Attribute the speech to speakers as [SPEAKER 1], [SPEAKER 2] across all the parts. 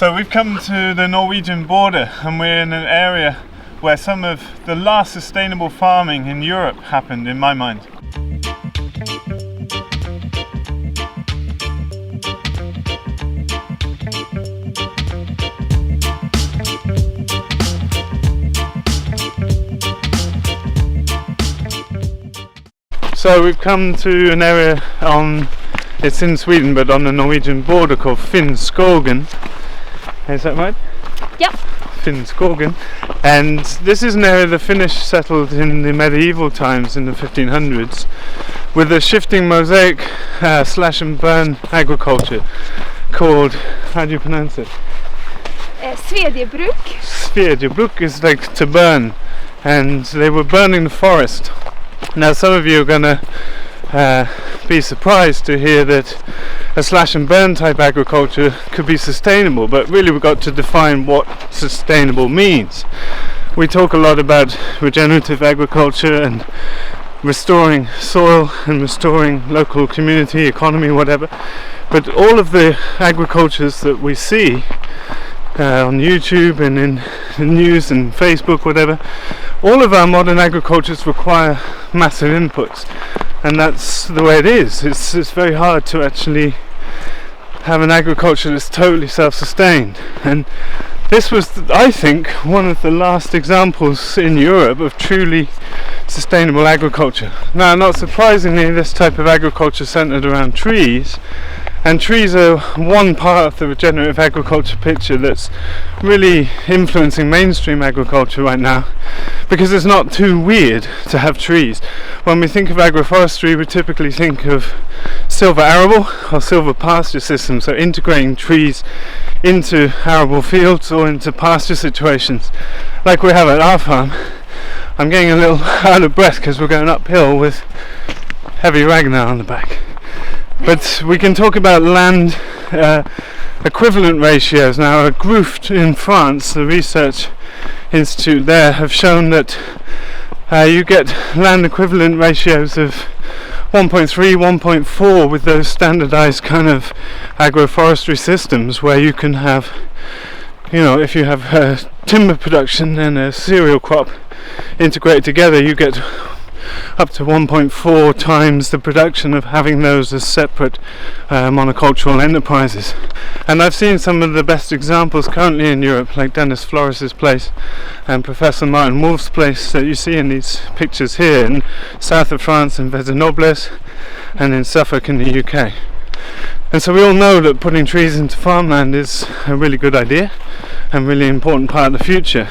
[SPEAKER 1] So we've come to the Norwegian border, and we're in an area where some of the last sustainable farming in Europe happened, in my mind. So we've come to an area it's in Sweden but on the Norwegian border, called Finnskogen. Is that right?
[SPEAKER 2] Yep.
[SPEAKER 1] Finnskogen. And this is an area the Finnish settled in the medieval times in the 1500s with a shifting mosaic slash and burn agriculture called, how do you pronounce it?
[SPEAKER 2] Svedjebruk.
[SPEAKER 1] Svedjebruk is like to burn, and they were burning the forest. Now some of you are going to be surprised to hear that a slash and burn type agriculture could be sustainable, but really we've got to define what sustainable means. We talk a lot about regenerative agriculture and restoring soil and restoring local community, economy, whatever, but all of the agricultures that we see on YouTube and in the news and Facebook, whatever, all of our modern agricultures require massive inputs, and that's the way it is. It's very hard to actually have an agriculture that's totally self-sustained, and this was, I think, one of the last examples in Europe of truly sustainable agriculture. Now, not surprisingly, this type of agriculture centered around trees, and trees are one part of the regenerative agriculture picture that's really influencing mainstream agriculture right now, because it's not too weird to have trees. When we think of agroforestry, we typically think of silver arable or silver pasture systems, so integrating trees into arable fields or into pasture situations like we have at our farm. I'm getting a little out of breath because we're going uphill with heavy Ragnar on the back. But we can talk about land equivalent ratios. Now, at Agroforestry in France, the research institute there, have shown that you get land equivalent ratios of 1.3, 1.4 with those standardized kind of agroforestry systems, where you can have, if you have timber production and a cereal crop integrated together, you get up to 1.4 times the production of having those as separate monocultural enterprises. And I've seen some of the best examples currently in Europe, like Dennis Flores's place and Professor Martin Wolf's place that you see in these pictures here in south of France in Vezinobles and in Suffolk in the UK. And so we all know that putting trees into farmland is a really good idea and really important part of the future.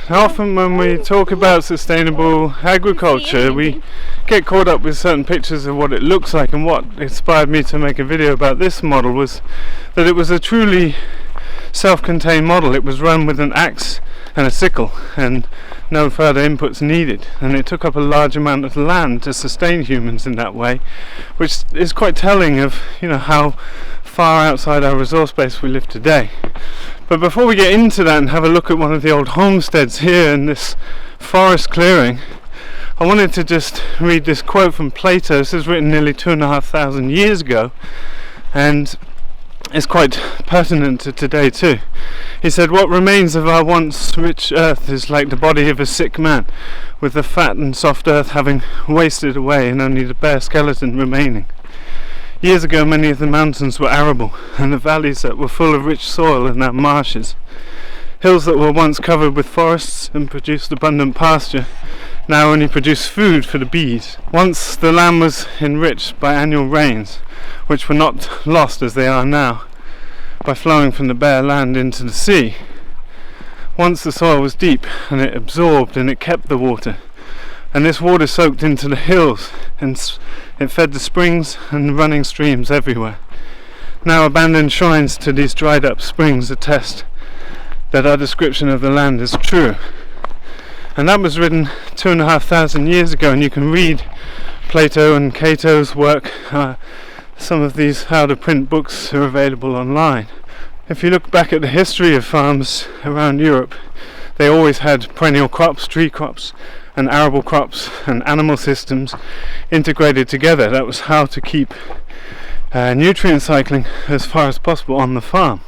[SPEAKER 1] Often when we talk about sustainable agriculture, we get caught up with certain pictures of what it looks like, and what inspired me to make a video about this model was that it was a truly self-contained model. It was run with an axe and a sickle and no further inputs needed, and it took up a large amount of land to sustain humans in that way, which is quite telling of how far outside our resource base we live today. But before we get into that and have a look at one of the old homesteads here in this forest clearing, I wanted to just read this quote from Plato. This is written nearly 2,500 years ago, and it's quite pertinent to today too. He said, "What remains of our once rich earth is like the body of a sick man, with the fat and soft earth having wasted away and only the bare skeleton remaining. Years ago many of the mountains were arable, and the valleys that were full of rich soil are now marshes. Hills that were once covered with forests and produced abundant pasture now only produce food for the bees. Once the land was enriched by annual rains, which were not lost as they are now, by flowing from the bare land into the sea. Once the soil was deep, and it absorbed and it kept the water, and this water soaked into the hills, and it fed the springs and running streams everywhere. Now abandoned shrines to these dried up springs attest that our description of the land is true." And that was written 2,500 years ago, and you can read Plato and Cato's work. Some of these out-of-print books are available online. If you look back at the history of farms around Europe, they always had perennial crops, tree crops, and arable crops and animal systems integrated together. That was how to keep nutrient cycling as far as possible on the farm.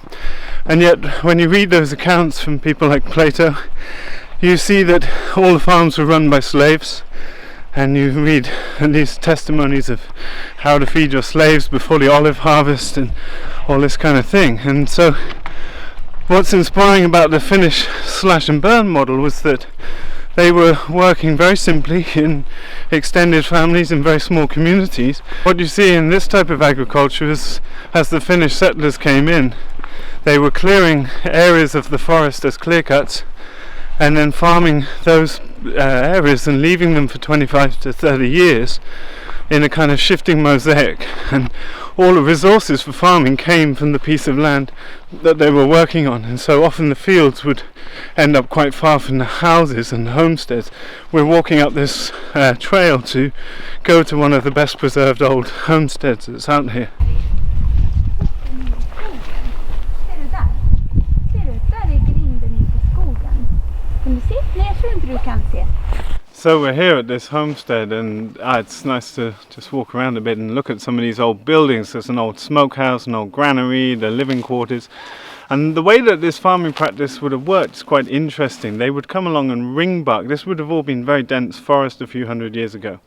[SPEAKER 1] And yet when you read those accounts from people like Plato, you see that all the farms were run by slaves, and you read these testimonies of how to feed your slaves before the olive harvest and all this kind of thing. And so what's inspiring about the Finnish slash and burn model was that they were working very simply in extended families in very small communities. What you see in this type of agriculture is, as the Finnish settlers came in, they were clearing areas of the forest as clear cuts, and then farming those areas and leaving them for 25 to 30 years in a kind of shifting mosaic. And all the resources for farming came from the piece of land that they were working on, and so often the fields would end up quite far from the houses and the homesteads. We're walking up this trail to go to one of the best preserved old homesteads that's out here. So we're here at this homestead, and it's nice to just walk around a bit and look at some of these old buildings. There's an old smokehouse, an old granary, the living quarters. And the way that this farming practice would have worked is quite interesting. They would come along and ring bark. This would have all been very dense forest a few hundred years ago.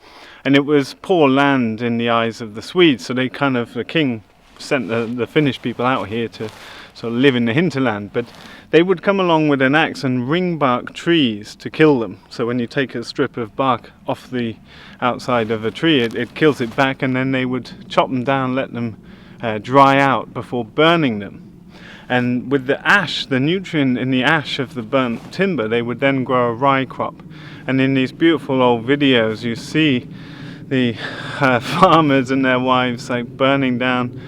[SPEAKER 1] And it was poor land in the eyes of the Swedes, so the king sent the Finnish people out here to sort of live in the hinterland. But they would come along with an axe and ring bark trees to kill them. So when you take a strip of bark off the outside of a tree, it kills it back, and then they would chop them down, let them dry out before burning them. And with the ash, the nutrient in the ash of the burnt timber, they would then grow a rye crop. And in these beautiful old videos, you see the farmers and their wives like burning down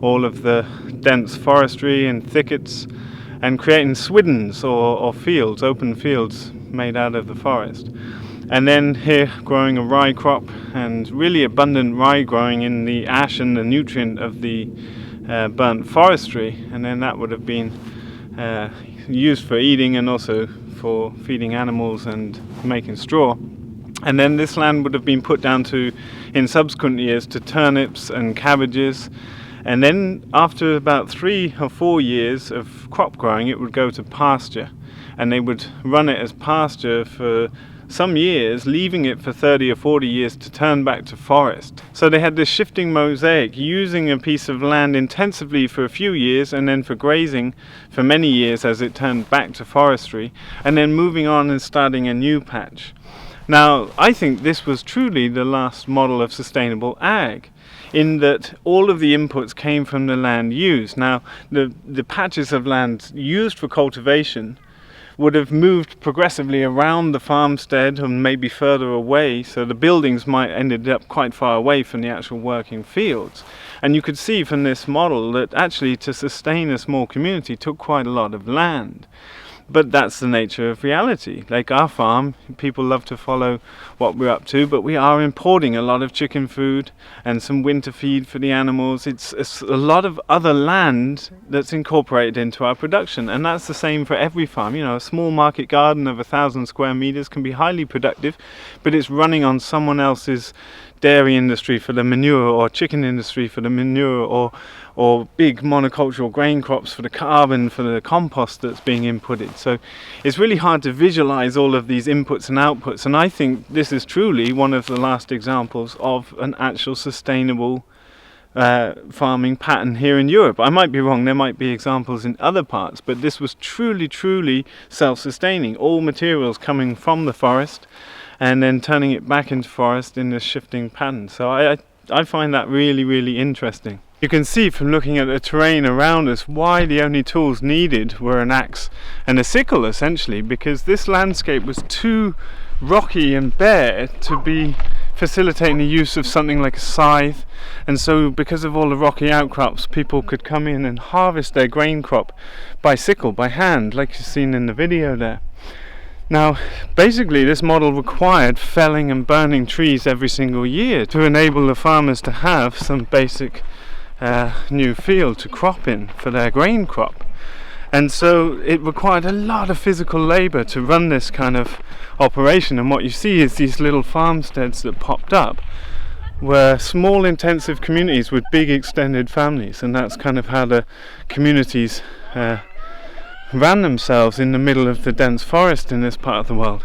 [SPEAKER 1] all of the dense forestry and thickets and creating swiddens or fields, open fields made out of the forest. And then here growing a rye crop, and really abundant rye growing in the ash and the nutrient of the burnt forestry, and then that would have been used for eating and also for feeding animals and making straw. And then this land would have been put down to, in subsequent years, to turnips and cabbages. And then after about 3 or 4 years of crop growing, it would go to pasture, and they would run it as pasture for some years, leaving it for 30 or 40 years to turn back to forest. So they had this shifting mosaic, using a piece of land intensively for a few years and then for grazing for many years as it turned back to forestry, and then moving on and starting a new patch. Now, I think this was truly the last model of sustainable ag, in that all of the inputs came from the land used. Now, the patches of land used for cultivation would have moved progressively around the farmstead and maybe further away, so the buildings might ended up quite far away from the actual working fields. And you could see from this model that actually to sustain a small community took quite a lot of land. But that's the nature of reality. Like our farm, people love to follow what we're up to, but we are importing a lot of chicken food and some winter feed for the animals. It's a lot of other land that's incorporated into our production, and that's the same for every farm. You know, a small market garden of 1,000 square meters can be highly productive, but it's running on someone else's dairy industry for the manure, or chicken industry for the manure, or big monocultural grain crops for the carbon, for the compost that's being inputted. So it's really hard to visualize all of these inputs and outputs, and I think this is truly one of the last examples of an actual sustainable farming pattern here in Europe. I might be wrong, there might be examples in other parts, but this was truly self-sustaining, all materials coming from the forest and then turning it back into forest in this shifting pattern. So I find that really interesting. You can see from looking at the terrain around us why the only tools needed were an axe and a sickle, essentially, because this landscape was too rocky and bare to be facilitating the use of something like a scythe. And so because of all the rocky outcrops, people could come in and harvest their grain crop by sickle, by hand, like you've seen in the video there. Now, basically this model required felling and burning trees every single year to enable the farmers to have some basic new field to crop in for their grain crop. And so it required a lot of physical labour to run this kind of operation, and what you see is these little farmsteads that popped up were small intensive communities with big extended families, and that's kind of how the communities ran themselves in the middle of the dense forest in this part of the world.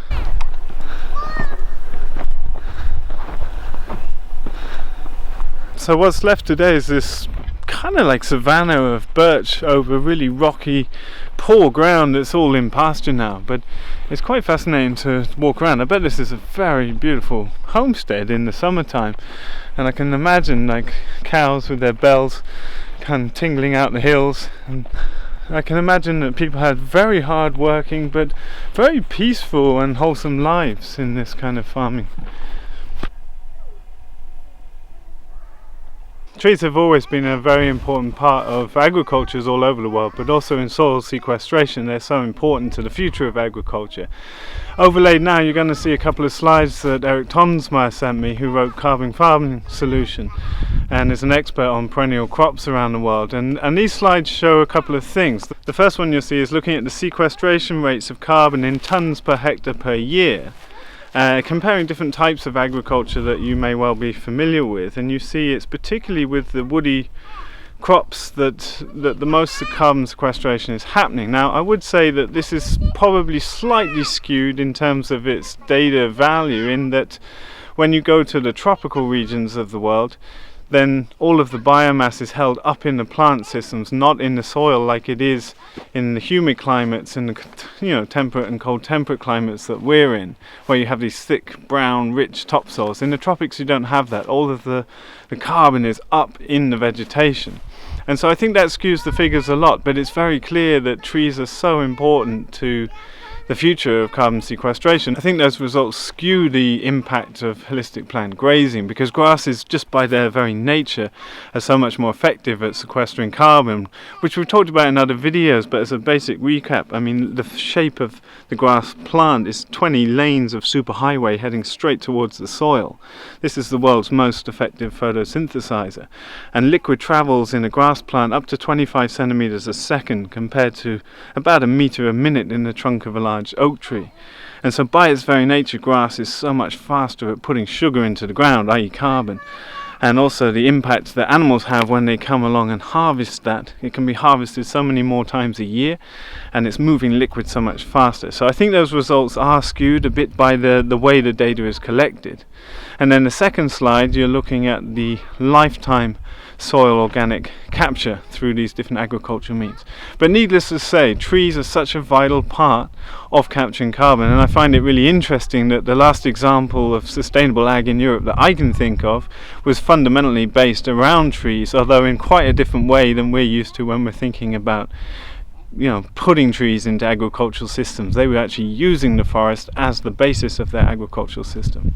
[SPEAKER 1] So what's left today is this kind of like savanna of birch over really rocky, poor ground that's all in pasture now, but it's quite fascinating to walk around. I bet this is a very beautiful homestead in the summertime, and I can imagine like cows with their bells kind of tingling out the hills, and I can imagine that people had very hard working but very peaceful and wholesome lives in this kind of farming. Trees have always been a very important part of agricultures all over the world, but also in soil sequestration. They're so important to the future of agriculture. Overlaid now, you're going to see a couple of slides that Eric Tonsmeyer sent me, who wrote Carbon Farming Solution and is an expert on perennial crops around the world. And these slides show a couple of things. The first one you'll see is looking at the sequestration rates of carbon in tons per hectare per year. Comparing different types of agriculture that you may well be familiar with, and you see it's particularly with the woody crops that the most carbon sequestration is happening. Now, I would say that this is probably slightly skewed in terms of its data value, in that when you go to the tropical regions of the world, then all of the biomass is held up in the plant systems, not in the soil like it is in the humid climates, in the temperate and cold temperate climates that we're in, where you have these thick, brown, rich topsoils. In the tropics you don't have that. All of the carbon is up in the vegetation. And so I think that skews the figures a lot, but it's very clear that trees are so important to the future of carbon sequestration. I think those results skew the impact of holistic plant grazing, because grasses, just by their very nature, are so much more effective at sequestering carbon, which we've talked about in other videos. But as a basic recap, I mean, the shape of the grass plant is 20 lanes of superhighway heading straight towards the soil. This is the world's most effective photosynthesizer, and liquid travels in a grass plant up to 25 centimeters a second, compared to about a meter a minute in the trunk of a large oak tree. And so by its very nature, grass is so much faster at putting sugar into the ground, i.e. carbon, and also the impact that animals have when they come along and harvest that. It can be harvested so many more times a year, and it's moving liquid so much faster. So I think those results are skewed a bit by the way the data is collected. And then the second slide, you're looking at the lifetime soil organic capture through these different agricultural means. But needless to say, trees are such a vital part of capturing carbon, and I find it really interesting that the last example of sustainable ag in Europe that I can think of was fundamentally based around trees, although in quite a different way than we're used to when we're thinking about putting trees into agricultural systems. They were actually using the forest as the basis of their agricultural system.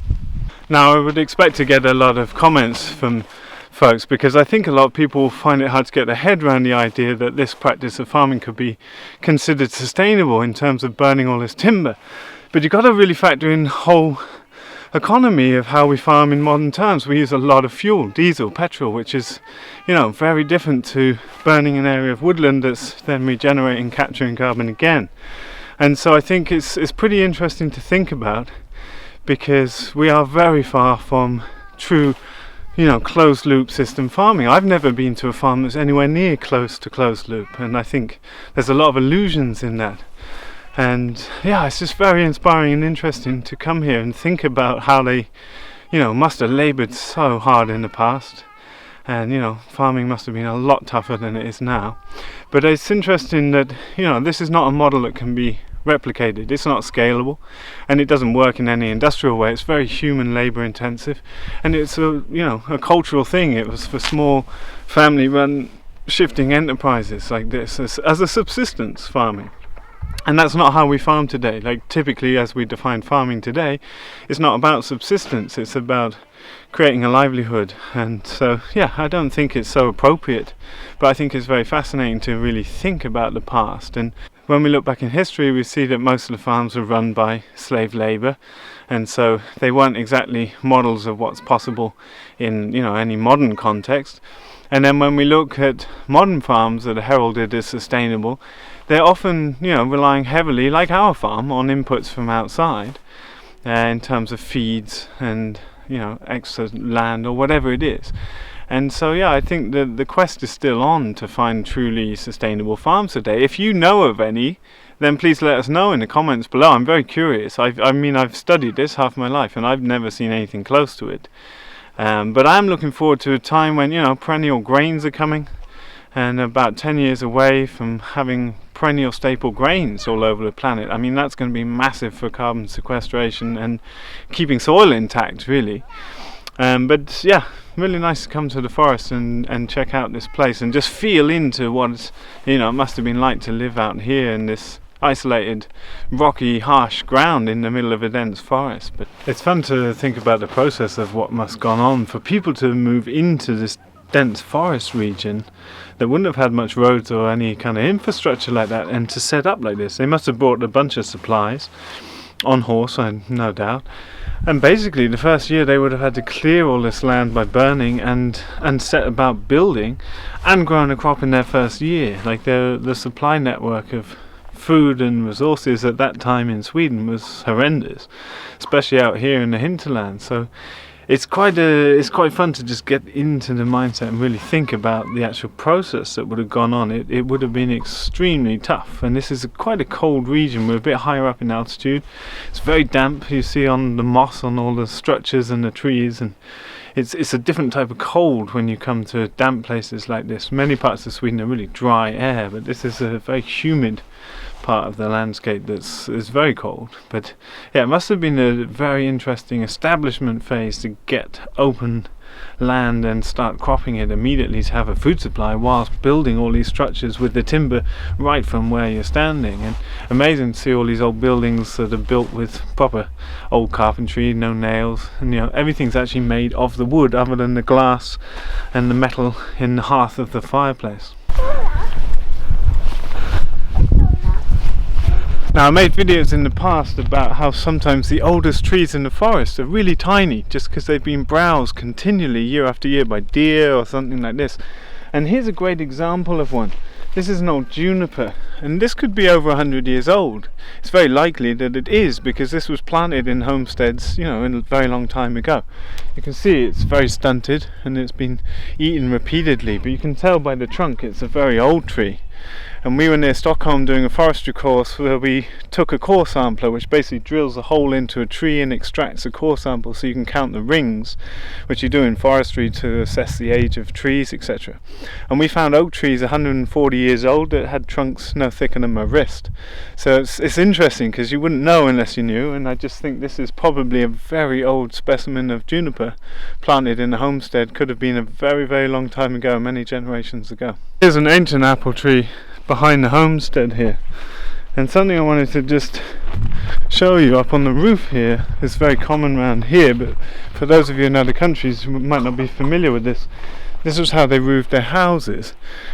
[SPEAKER 1] Now, I would expect to get a lot of comments from folks, because I think a lot of people find it hard to get their head around the idea that this practice of farming could be considered sustainable in terms of burning all this timber. But you've got to really factor in the whole economy of how we farm in modern terms. We use a lot of fuel, diesel, petrol, which is very different to burning an area of woodland that's then regenerating, capturing carbon again. And so I think it's pretty interesting to think about, because we are very far from true closed loop system farming. I've never been to a farm that's anywhere near close to closed loop, and I think there's a lot of illusions in that. And it's just very inspiring and interesting to come here and think about how they must have laboured so hard in the past, and farming must have been a lot tougher than it is now. But it's interesting that this is not a model that can be replicated. It's not scalable, and it doesn't work in any industrial way. It's very human labor intensive, and it's a cultural thing. It was for small family run shifting enterprises like this as a subsistence farming. And that's not how we farm today. Like, typically, as we define farming today, it's not about subsistence, it's about creating a livelihood. And so I don't think it's so appropriate, but I think it's very fascinating to really think about the past. And when we look back in history, we see that most of the farms were run by slave labor, and so they weren't exactly models of what's possible in any modern context. And then when we look at modern farms that are heralded as sustainable, they're often relying heavily, like our farm, on inputs from outside in terms of feeds and extra land or whatever it is. And so I think the quest is still on to find truly sustainable farms today. If you know of any, then please let us know in the comments below. I'm very curious. I've studied this half my life and I've never seen anything close to it. But I'm looking forward to a time when perennial grains are coming, and about 10 years away from having perennial staple grains all over the planet. I mean, that's going to be massive for carbon sequestration and keeping soil intact, really. But really nice to come to the forest and check out this place and just feel into what it must have been like to live out here in this isolated, rocky, harsh ground in the middle of a dense forest. But it's fun to think about the process of what must have gone on for people to move into this dense forest region that wouldn't have had much roads or any kind of infrastructure like that, and to set up like this. They must have brought a bunch of supplies on horse, no doubt. And basically the first year they would have had to clear all this land by burning and set about building and growing a crop in their first year. Like the supply network of food and resources at that time in Sweden was horrendous, especially out here in the hinterland. So it's quite fun to just get into the mindset and really think about the actual process that would have gone on. It would have been extremely tough, and this is quite a cold region. We're a bit higher up in altitude. It's very damp. You see on the moss on all the structures and the trees, and it's a different type of cold when you come to damp places like this. Many parts of Sweden are really dry air, but this is a very humid part of the landscape is very cold. But it must have been a very interesting establishment phase to get open land and start cropping it immediately to have a food supply whilst building all these structures with the timber right from where you're standing. And amazing to see all these old buildings that are built with proper old carpentry, no nails, and everything's actually made of the wood other than the glass and the metal in the hearth of the fireplace. Now, I made videos in the past about how sometimes the oldest trees in the forest are really tiny just because they've been browsed continually year after year by deer or something like this. And here's a great example of one. This is an old juniper, and this could be over 100 years old. It's very likely that it is, because this was planted in homesteads, in a very long time ago. You can see it's very stunted and it's been eaten repeatedly, but you can tell by the trunk it's a very old tree. And we were near Stockholm doing a forestry course where we took a core sampler, which basically drills a hole into a tree and extracts a core sample so you can count the rings, which you do in forestry to assess the age of trees, etc. And we found oak trees 140 years old that had trunks no thicker than my wrist. So it's interesting because you wouldn't know unless you knew, and I just think this is probably a very old specimen of juniper planted in a homestead. Could have been a very, very long time ago, many generations ago. Here's an ancient apple tree behind the homestead here, and something I wanted to just show you up on the roof here is very common around here, but for those of you in other countries who might not be familiar with this was how they roofed their houses.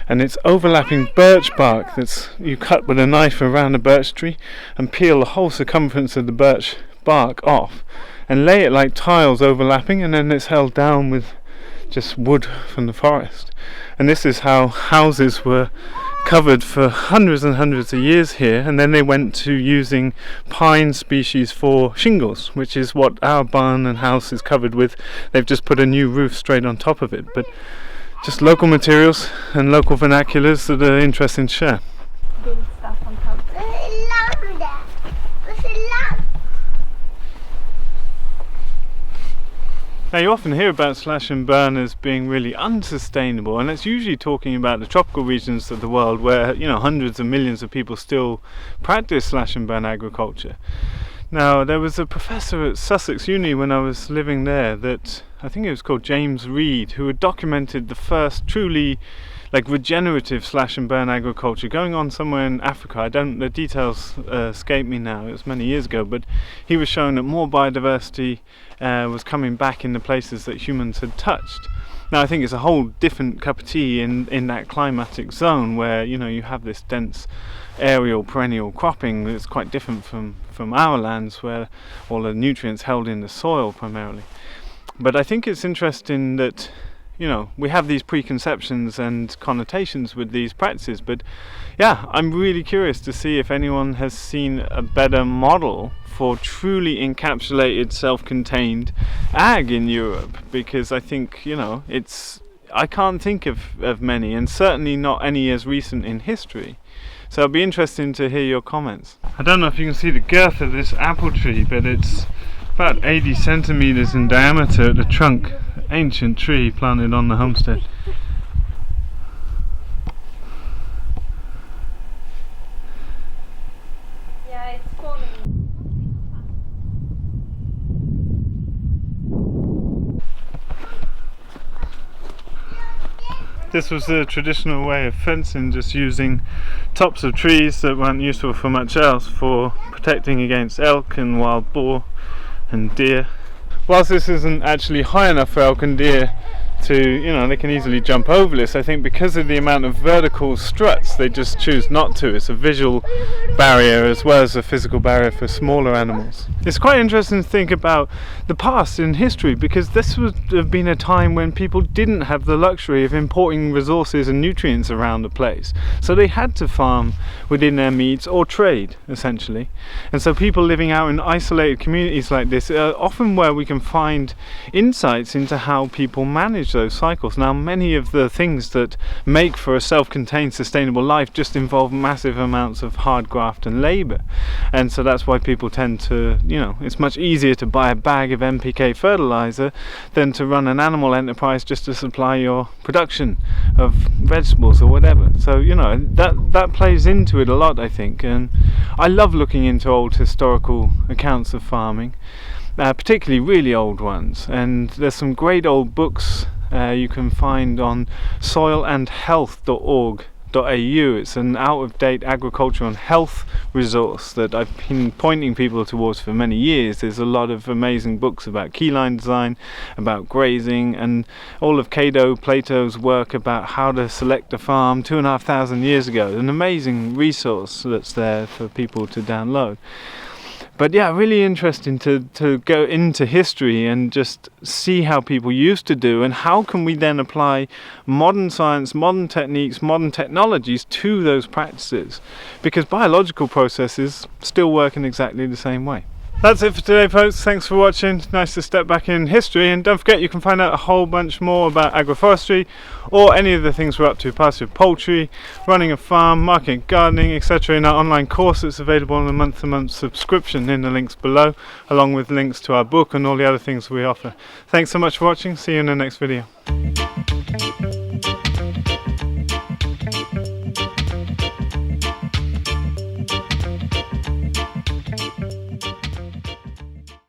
[SPEAKER 1] And it's overlapping birch bark that's you cut with a knife around a birch tree and peel the whole circumference of the birch bark off and lay it like tiles overlapping, and then it's held down with just wood from the forest. And this is how houses were covered for hundreds and hundreds of years here, and then they went to using pine species for shingles, which is what our barn and house is covered with. They've just put a new roof straight on top of it, but just local materials and local vernaculars that are interesting to share. Now, you often hear about slash and burn as being really unsustainable, and it's usually talking about the tropical regions of the world where hundreds of millions of people still practice slash and burn agriculture. Now, there was a professor at Sussex Uni when I was living there that I think it was called James Reed, who had documented the first truly regenerative slash and burn agriculture going on somewhere in Africa. The details escape me now, it was many years ago, but he was showing that more biodiversity was coming back in the places that humans had touched. Now, I think it's a whole different cup of tea in that climatic zone where you have this dense aerial perennial cropping that's quite different from our lands where all the nutrients held in the soil primarily. But I think it's interesting that you know, we have these preconceptions and connotations with these practices, but yeah, I'm really curious to see if anyone has seen a better model for truly encapsulated, self-contained ag in Europe, because I think, you know, I can't think of many, and certainly not any as recent in history. So it'll be interesting to hear your comments. I don't know if you can see the girth of this apple tree, but it's about 80 centimeters in diameter at the trunk. Ancient tree planted on the homestead.
[SPEAKER 2] Yeah, it's falling.
[SPEAKER 1] This was the traditional way of fencing, just using tops of trees that weren't useful for much else, for protecting against elk and wild boar and deer. Whilst this isn't actually high enough for elk and deer to, you know, they can easily jump over this, I think because of the amount of vertical struts, they just choose not to. It's a visual barrier as well as a physical barrier for smaller animals. It's quite interesting to think about the past in history, because this would have been a time when people didn't have the luxury of importing resources and nutrients around the place. So they had to farm within their means or trade, essentially. And so people living out in isolated communities like this are often where we can find insights into how people manage those cycles. Now, many of the things that make for a self-contained sustainable life just involve massive amounts of hard graft and labor, and so that's why people tend to, you know, it's much easier to buy a bag of NPK fertilizer than to run an animal enterprise just to supply your production of vegetables or whatever. So, you know, that plays into it a lot, I think, and I love looking into old historical accounts of farming, particularly really old ones, and there's some great old books you can find on soilandhealth.org.au. It's an out-of-date agriculture and health resource that I've been pointing people towards for many years. There's a lot of amazing books about keyline design, about grazing, and all of Plato's work about how to select a farm 2,500 years ago. An amazing resource that's there for people to download. But yeah, really interesting to go into history and just see how people used to do, and how can we then apply modern science, modern techniques, modern technologies to those practices, because biological processes still work in exactly the same way. That's it for today, folks. Thanks for watching. Nice to step back in history, and don't forget you can find out a whole bunch more about agroforestry or any of the things we're up to: pastured, poultry, running a farm, marketing, gardening, etc. in our online course that's available on a month-to-month subscription in the links below, along with links to our book and all the other things we offer. Thanks so much for watching. See you in the next video.